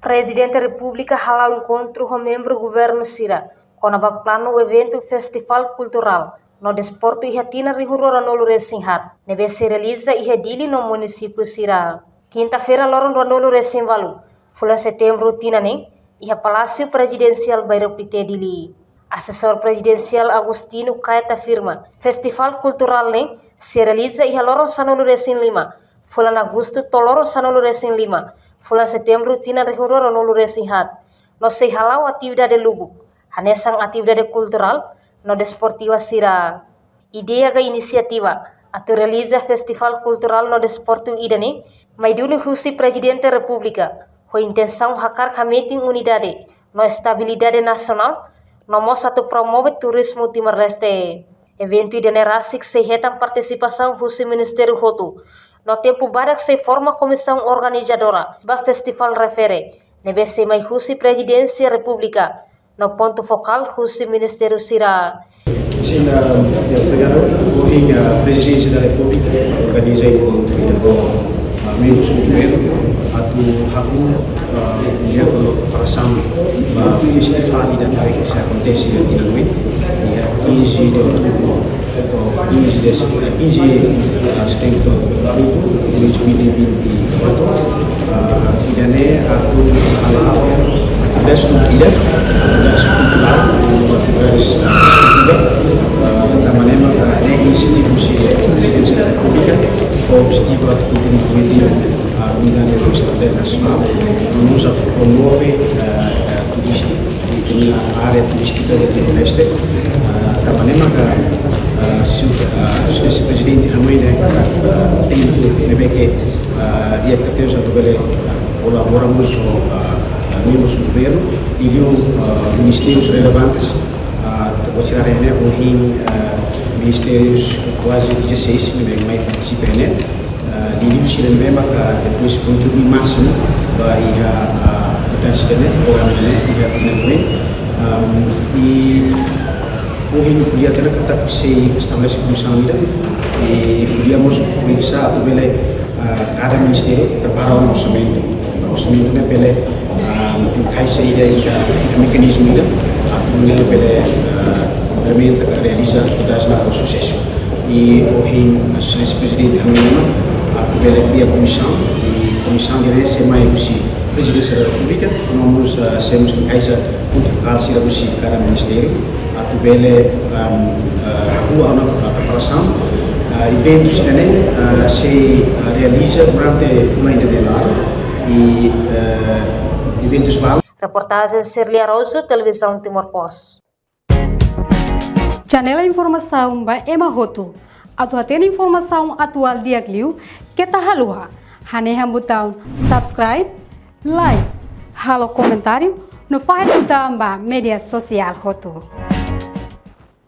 Presidente da República halau encontro com membro do governo Sira, com a plano o evento Festival Cultural no desporto e hatina rihurora no Luresinhat, nebe se realiza e redili no município Sira. Quinta-feira loron no Luresinvalu, fula setembro tina nem, e a Palácio Presidencial Bairropite dili. Assessor presidencial Agustino Caeta afirma, Festival Cultural nem se realiza e a loron no Luresin Lima, fulan Agosto toloro no Luresin Lima, fulan setembro tina rihurora no Luresinhat. No sei halau atividade lugu, hanesang atividade cultural no desportiva Sira. Ideia da iniciativa atau realiza Festival Cultural no desporto idane, mai dulu husi Presidente da República, com intenção hakar kameting unidade no estabilidade nacional, no satu promove turismo Timor-Leste. Evento idane rasik se hetam participação husi Ministério Hotu. No tempo barak se forma comissão organizadora ba festival refere, nebe se mai husi Presidência República, no ponto focal husi Ministério Sira. Sila obrigado hoje a Presidência da República organiza encontro com membros do governo atu haku dia perasan festival dan hari que acontece di Nanui dia 15 de outubro 15 setembro de 2024 idane atu halal das cultural tamanema ada inisiatif Presidência da República objetivo atu contribuir unidade do Estado Nacional vamos promover turística e a área turística do Timor-Leste tamanema se presidente Hanoi tem que dia que temos a colaboramos com membros do governo e ministérios relevantes vou tirar hoje ministérios quase 16 que mais participam diri sila memang depois contribui máximo bagi potensi dan program ini tidak menemui di mungkin dia tidak tetap si establece comissão ainda e podíamos pensar atau bela cada ministério preparar orçamento né bela cai saída e mecanismo ainda atau bela implementa realiza das na sucesso e hoje a seleção presidente Hamilton pela cria comissão de rece mai usi Presidência da República nós temos que kaisa ponto focal sira usi cada ministério atu bele rua na preparação eventos também se realiza durante fula internelar e eventos val. Reportagem Serlia Rosa, Televisão Timor Post. Janela informação ba Emma Hotu. Atau atena informação atual dia Gliu, kita halua. Hane botão subscribe, like, halo comentário, no faz botão ba media social Hotu.